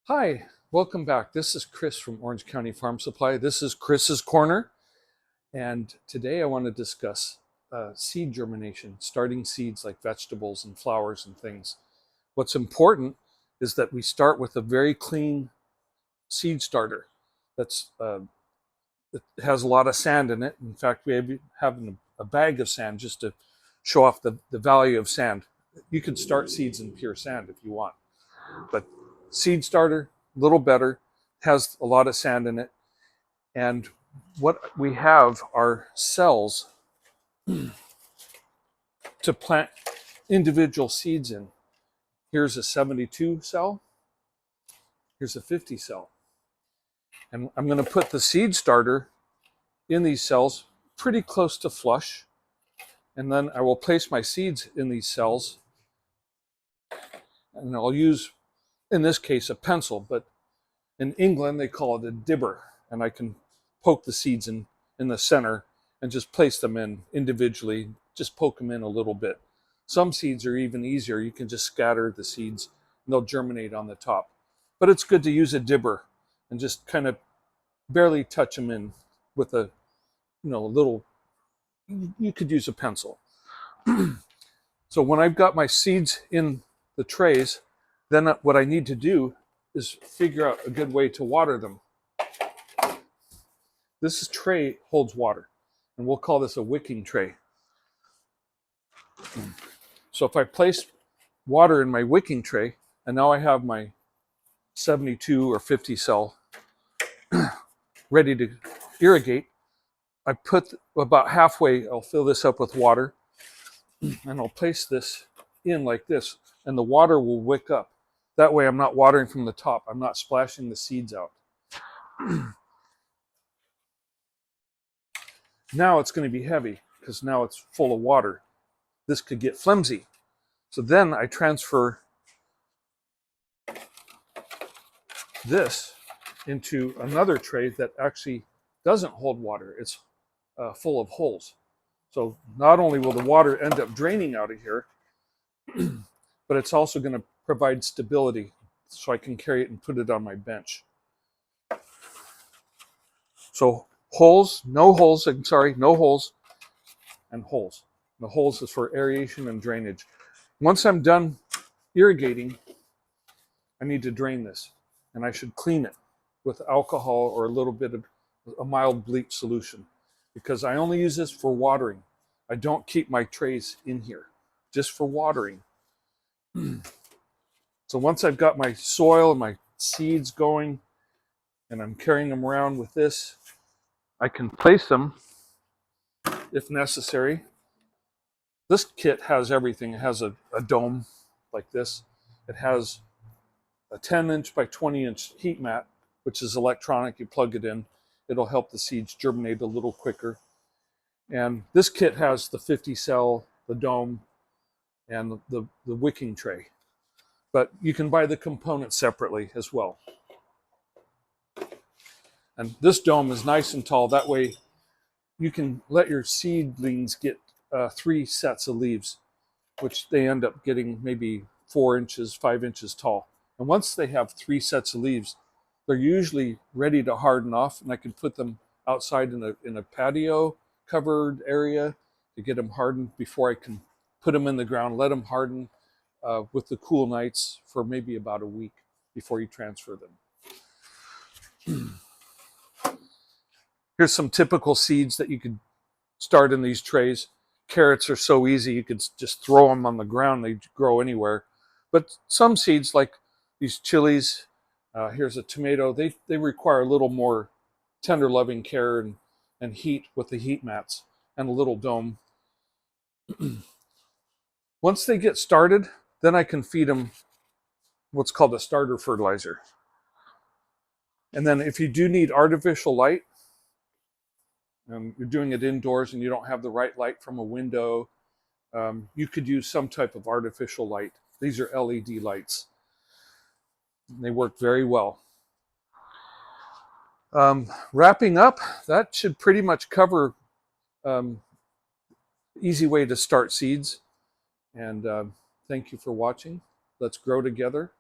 Hi, welcome back. This is Chris from Orange County Farm Supply. This is Chris's Corner, and today I want to discuss seed germination, starting seeds like vegetables and flowers and things. What's important is that we start with a very clean seed starter that's that has a lot of sand in it. In fact, we have a bag of sand just to show off the value of sand. You can start seeds in pure sand if you want, but seed starter, a little better, has a lot of sand in it. And what we have are cells to plant individual seeds in. Here's a 72 cell, here's a 50 cell. And I'm going to put the seed starter in these cells pretty close to flush. And then I will place my seeds in these cells. And I'll use, in this case, a pencil, but in England they call it a dibber. And I can poke the seeds in the center and just place them in individually, just poke them in a little bit. Some seeds are even easier. You can just scatter the seeds and they'll germinate on the top. But it's good to use a dibber and just kind of barely touch them in with a little, you could use a pencil. So when I've got my seeds in the trays, then what I need to do is figure out a good way to water them. This tray holds water, and we'll call this a wicking tray. So if I place water in my wicking tray, and now I have my 72 or 50 cell ready to irrigate, I put about halfway, I'll fill this up with water, and I'll place this in like this, and the water will wick up. That way I'm not watering from the top. I'm not splashing the seeds out. Now it's going to be heavy because now it's full of water. This could get flimsy. So then I transfer this into another tray that actually doesn't hold water. It's full of holes. So not only will the water end up draining out of here, but it's also going to provide stability so I can carry it and put it on my bench. So holes, no holes, no holes, and holes. The holes is for aeration and drainage. Once I'm done irrigating, I need to drain this, and I should clean it with alcohol or a little bit of a mild bleach solution, because I only use this for watering. I don't keep my trays in here, just for watering. So once I've got my soil and my seeds going, and I'm carrying them around with this, I can place them if necessary. This kit has everything. It has a dome like this. It has a 10-inch by 20-inch heat mat, which is electronic. You plug it in. It'll help the seeds germinate a little quicker. And this kit has the 50 cell, the dome, and the wicking tray. But you can buy the components separately as well. And this dome is nice and tall. That way you can let your seedlings get 3 sets of leaves, which they end up getting maybe 4 inches, 5 inches tall. And once they have 3 sets of leaves, they're usually ready to harden off, and I can put them outside in a patio covered area to get them hardened before I can put them in the ground, let them harden with the cool nights for maybe about a week before you transfer them. Here's some typical seeds that you could start in these trays. Carrots are so easy, you could just throw them on the ground, they grow anywhere. But some seeds, like these chilies, here's a tomato, they require a little more tender loving care and heat with the heat mats and a little dome. Once they get started, then I can feed them what's called a starter fertilizer. And then if you do need artificial light, and you're doing it indoors and you don't have the right light from a window, you could use some type of artificial light. These are LED lights. They work very well. Wrapping up, that should pretty much cover easy way to start seeds. And thank you for watching. Let's grow together.